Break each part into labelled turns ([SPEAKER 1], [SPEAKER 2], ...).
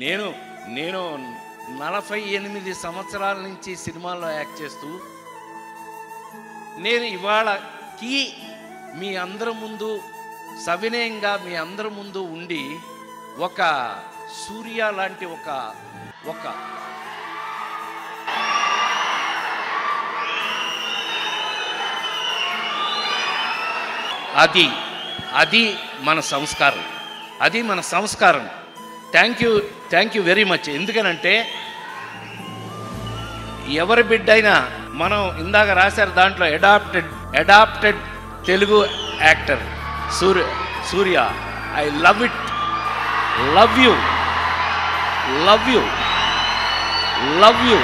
[SPEAKER 1] నేను నేను 48 సంవత్సరాల నుంచి సినిమాల్లో యాక్ట్ చేస్తూ నేను ఇవాళకి మీ అందరి ముందు సవినయంగా మీ అందరి ముందు ఉండి ఒక సూర్య లాంటి ఒక అది మన సంస్కారం, అది మన సంస్కారం. Thank you very much. ఎందుకనంటే ఎవరి బిడ్డైనా మనం ఇందాక రాశారు దాంట్లో adapted Telugu actor Suriya. I love it, love you, love you, love you,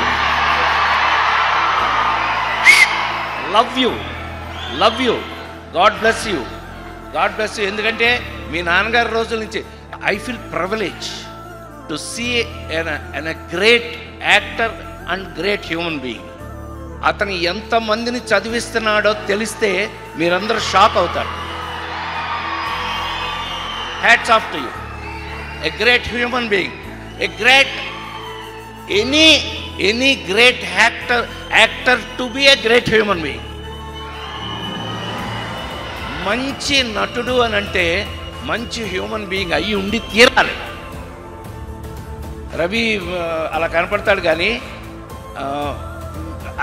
[SPEAKER 1] love you, love you. God bless you, God bless you. ఎందుకంటే మీ నాన్నగారి రోజుల నుంచి I feel privilege to see an a great actor and great human being. అతను ఎంతమందిని చదివిస్తున్నాడో తెలిస్తే మీరందరూ షాక్ అవుతారు. Hats off to you. A great human being, a great any great actor to be a great human being. మంచి నటుడు అని అంటే మంచి హ్యూమన్ బీయింగ్ అయ్యి ఉండి తీరాలి. రవి అలా కనపడతాడు కానీ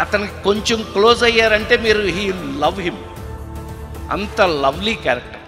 [SPEAKER 1] అతనికి కొంచెం క్లోజ్ అయ్యారంటే మీరు హీ లవ్ హిమ్. అంత లవ్లీ క్యారెక్టర్.